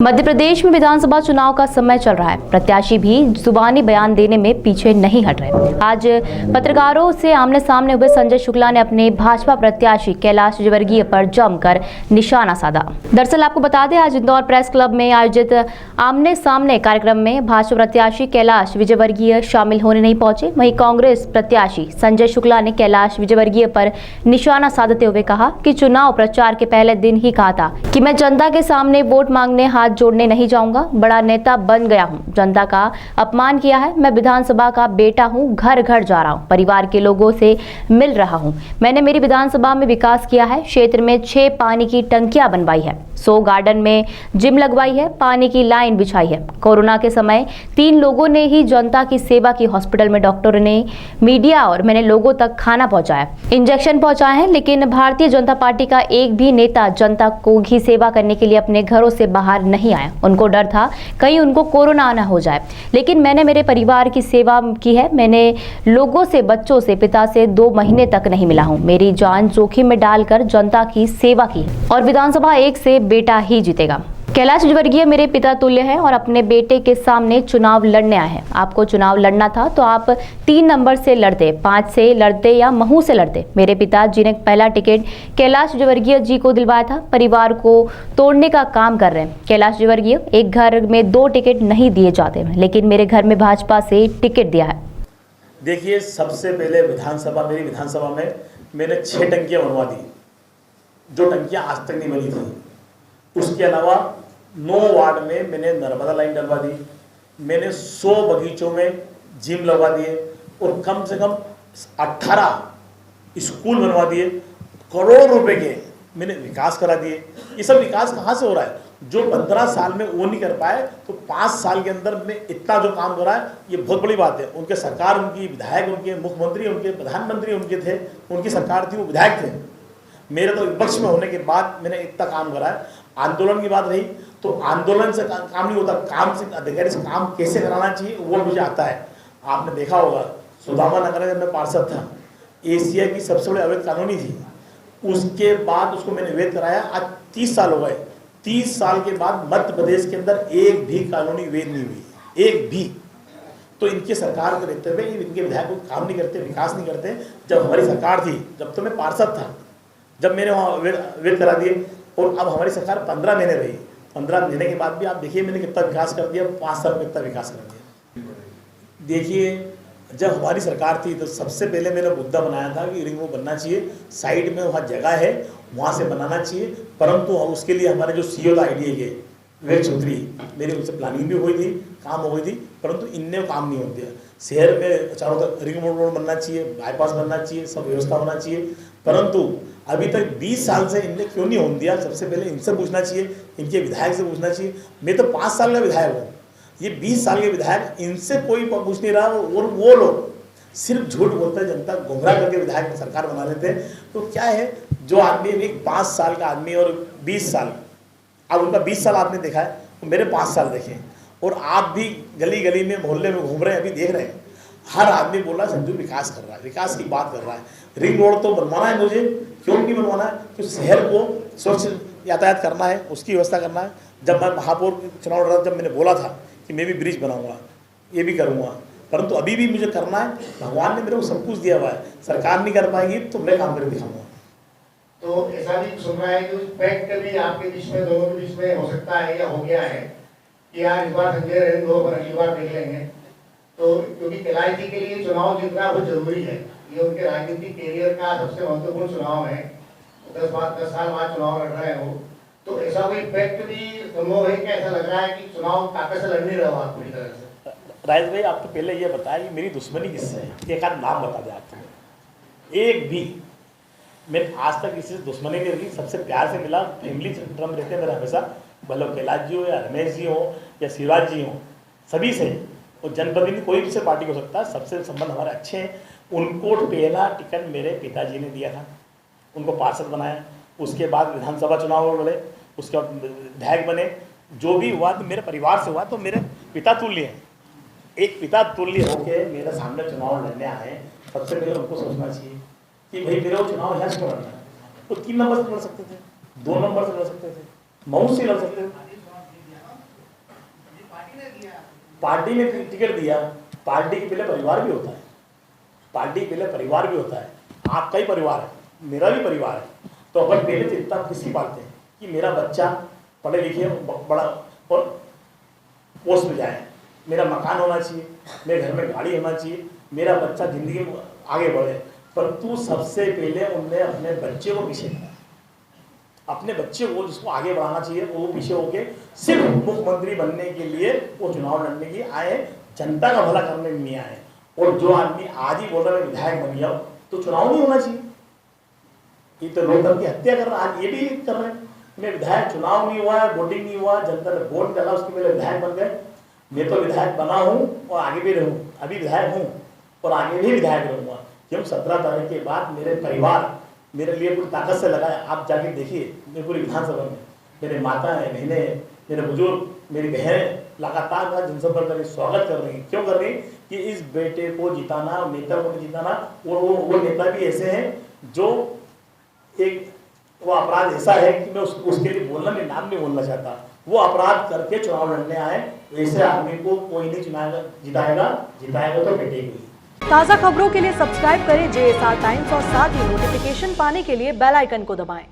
मध्य प्रदेश में विधानसभा चुनाव का समय चल रहा है। प्रत्याशी भी जुबानी बयान देने में पीछे नहीं हट रहे। आज पत्रकारों से आमने सामने हुए संजय शुक्ला ने अपने भाजपा प्रत्याशी कैलाश विजयवर्गीय पर जमकर निशाना साधा। दरअसल आपको बता दें, आज इंदौर प्रेस क्लब में आयोजित आमने सामने कार्यक्रम में भाजपा प्रत्याशी कैलाश विजयवर्गीय शामिल होने नहीं पहुंचे। वहीं कांग्रेस प्रत्याशी संजय शुक्ला ने कैलाश विजयवर्गीय पर निशाना साधते हुए कहा कि चुनाव प्रचार के पहले दिन ही कहा था कि मैं जनता के सामने वोट मांगने हाथ जोड़ने नहीं जाऊंगा। बड़ा नेता बन गया हूं, जनता का अपमान किया है। मैं विधानसभा का बेटा हूं, घर घर जा रहा हूं, परिवार के लोगों से मिल रहा हूं। मैंने मेरी विधानसभा में विकास किया है। क्षेत्र में 6 पानी की टंकियां बनवाई है, 100 गार्डन में जिम लगवाई है, पानी की लाइन बिछाई है। कोरोना के समय 3 लोगों ने ही जनता की सेवा की। हॉस्पिटल में डॉक्टरों ने, मीडिया और मैंने लोगों तक खाना पहुंचाया, इंजेक्शन पहुंचाए हैं। लेकिन भारतीय जनता पार्टी का एक भी नेता जनता को ही सेवा करने के लिए अपने घरों से बाहर नहीं आया। उनको डर था कहीं उनको कोरोना ना हो जाए। लेकिन मैंने मेरे परिवार की सेवा की है। मैंने लोगों से, बच्चों से, पिता से 2 महीने तक नहीं मिला हूं। मेरी जान जोखिम में डालकर जनता की सेवा की और विधानसभा 1 से बेटा ही जीतेगा। कैलाश विजयवर्गीय मेरे पिता तुल्य हैं और अपने बेटे के सामने चुनाव लड़ने आए हैं। आपको चुनाव लड़ना था तो आप 3 नंबर से लड़ते, 5 से लड़ते या महू से लड़ते। मेरे पिताजी ने पहला टिकट कैलाश विजयवर्गीय जी को दिलवाया था। परिवार को तोड़ने का काम कर रहे हैं कैलाश विजयवर्गीय। एक घर में 2 टिकट नहीं दिए जाते, लेकिन मेरे घर में भाजपा से टिकट दिया है। देखिए, सबसे पहले मेरी विधानसभा में मैंने 6 टंकियाँ बनवा दी, जो टंकियाँ आज तक नहीं बनी थी। उसके अलावा 9 वार्ड में मैंने नर्मदा लाइन डलवा दी। मैंने 100 बगीचों में जिम लगवा दिए और कम से कम 18 स्कूल बनवा दिए। करोड़ रुपए के मैंने विकास करा दिए। ये सब विकास कहाँ से हो रहा है? जो 15 साल में वो नहीं कर पाए तो 5 साल के अंदर में इतना जो काम करा है, ये बहुत बड़ी बात है। उनके सरकार, उनकी विधायक, उनके मुख्यमंत्री, उनके प्रधानमंत्री उनके थे, उनकी सरकार थी, वो विधायक थे। मेरे तो विपक्ष में होने के बाद मैंने इतना काम करा है। आंदोलन की बात रही तो आंदोलन से काम नहीं होता, काम से, अधिकारी से काम कैसे कराना चाहिए वो मुझे आता है। आपने देखा होगा, सुदामा नगर में जब मैं पार्षद था, एशिया की सबसे बड़ी अवैध कॉलोनी थी। उसके बाद उसको मैंने वैध कराया। आज 30 साल हो गए। 30 साल के बाद मध्य प्रदेश के अंदर एक भी कॉलोनी वैध नहीं हुई, एक भी। तो इनकी सरकार के रहते हुए इनके विधायक काम नहीं करते, विकास नहीं करते। जब हमारी सरकार थी, जब तो मैं पार्षद था, जब मैंने वहाँ वैध करा दिए। और अब हमारी सरकार 15 महीने रही। 15 महीने के बाद भी आप देखिए मैंने कितना विकास कर दिया, 5 साल में कितना विकास कर दिया। देखिए, जब हमारी सरकार थी तो सबसे पहले मैंने मुद्दा बनाया था कि रिंग रोड बनना चाहिए, साइड में वहाँ जगह है, वहाँ से बनाना चाहिए। परंतु उसके लिए हमारे जो CEO था IDA के विवेक चौधरी, मेरी उनसे प्लानिंग भी हुई थी, काम हो गई थी, परंतु इनने काम नहीं हो दिया। शहर में चारों तरफ रिंग रोड बनना चाहिए, बाईपास बनना चाहिए, सब व्यवस्था होना चाहिए, परंतु अभी तक 20 साल से इनने क्यों नहीं होने दिया? सबसे पहले इनसे पूछना चाहिए, इनके विधायक से पूछना चाहिए। मैं तो 5 साल का विधायक हूँ, ये 20 साल के विधायक, इनसे कोई पूछ नहीं रहा। और वो लोग सिर्फ झूठ बोलते हैं, जनता गुमराह करके विधायक सरकार बना लेते हैं। तो क्या है, जो आदमी एक 5 साल का आदमी और 20 साल, अब उनका 20 साल आपने देखा है, तो मेरे 5 साल देखे हैं। और आप भी गली गली में, मोहल्ले में घूम रहे हैं, अभी देख रहे हैं, हर आदमी बोल रहा है संजू विकास कर रहा है, विकास की बात कर रहा है। रिंग रोड तो बनवाना है मुझे, क्यों नहीं बनवाना है? क्योंकि शहर को स्वच्छ यातायात करना है, उसकी व्यवस्था करना है। जब मैं महापौर चुनाव लड़ रहा था, जब मैंने बोला था कि मैं भी ब्रिज बनाऊंगा, ये भी करूंगा, परंतु अभी भी मुझे करना है। भगवान ने मेरे को सब कुछ दिया हुआ है, सरकार नहीं कर पाएगी तो मैं काम करके दिखाऊंगा। तो ऐसा भी सुन रहा है कि फैक्ट भी आपके बीच में, दोनों के बीच में हो सकता है या हो गया है कि यार इस बार संजय रहेंगे, 2 बार अगली बार देख लेंगे। तो क्योंकि कैलाश जी के लिए चुनाव जीतना बहुत जरूरी है, ये उनके राजनीतिक कैरियर का सबसे महत्वपूर्ण चुनाव है। 10 साल बाद चुनाव लड़ रहे हो, तो ऐसा कोई फैक्ट भी संभव है? क्या ऐसा लग रहा है कि चुनाव ताकत से लड़ नहीं रहा आप पूरी तरह से? राजेश भाई, आप तो पहले ये बताया कि मेरी दुश्मनी किससे है, एक आध नाम बता दें आप। एक भी मैं आज तक किसी से दुश्मनी नहीं रही, सबसे प्यार से मिला। फैमिली ड्रम रहते हैं मेरा हमेशा, भले कैलाश जी हो या रमेश जी हो या शिवराज जी हो, सभी से। और जनप्रतिनिधि कोई भी से पार्टी हो सकता है, सबसे संबंध हमारे अच्छे हैं। उनको पहला टिकट मेरे पिताजी ने दिया था, उनको पार्षद बनाया। उसके बाद विधानसभा चुनाव लड़े, उसके बाद विधायक बने। जो भी हुआ तो मेरे परिवार से हुआ, तो मेरे पिता तुल्य हैं। एक पिता तुल्य होके मेरे सामने चुनाव लड़ने आए, सबसे पहले उनको सोचना चाहिए कि भाई मेरा चुनाव यहाँ से लड़ना है। वो 3 नंबर से लड़ सकते थे, 2 नंबर से लड़ सकते थे, महू से लड़ सकते थे, पार्टी ने टिकट दिया, पार्टी के पहले परिवार भी होता है, पार्टी के पहले परिवार भी होता है। आपका ही परिवार है, मेरा भी परिवार है, तो अपन पहले चिंता किसी पालते हैं कि मेरा बच्चा पढ़े लिखे बड़ा और पोस्ट में जाए, मेरा मकान होना चाहिए, मेरे घर में गाड़ी होना चाहिए, मेरा बच्चा जिंदगी में आगे बढ़े। परंतु सबसे पहले उनने अपने बच्चे को पीछे किया, अपने बच्चे को जिसको आगे बढ़ाना चाहिए वो पीछे होके सिर्फ मुख्यमंत्री बनने के लिए वो चुनाव लड़ने की आए, जनता का भला करने नहीं आए। और जो आदमी आज ही बोल रहा है विधायक बन गया तो चुनाव नहीं होना चाहिए, ये तो लोकतंत्र की हत्या कर रहा है। आज ये भी कर रहे हैं, मैं विधायक चुनाव नहीं हुआ, वोटिंग नहीं हुआ, जनता ने वोट डाला, उसके पहले विधायक बन गए। मैं तो विधायक बना हूँ और आगे भी रहूँ, अभी विधायक हूँ और आगे भी विधायक रहूँगा। जब 17 तारीख के बाद मेरे परिवार मेरे लिए पूरी ताकत से लगाए, आप जाके देखिए मेरे पूरी विधानसभा में मेरे माता है, बहनें, मेरे बुजुर्ग, मेरी बहनें लगातार मेरा जनसंपर्क करके स्वागत कर रही हैं। क्यों कर रही कि इस बेटे को जिताना, नेता को जिताना। और वो नेता भी ऐसे हैं जो एक वो अपराध ऐसा है कि मैं उसके लिए बोलना, मैं नाम नहीं बोलना चाहता, वो अपराध करके चुनाव लड़ने आए, ऐसे आदमी को कोई नहीं जिताएगा तो बेटे को। ताज़ा खबरों के लिए सब्सक्राइब करें JSR टाइम्स और साथ ही नोटिफिकेशन पाने के लिए बेल आइकन को दबाएं।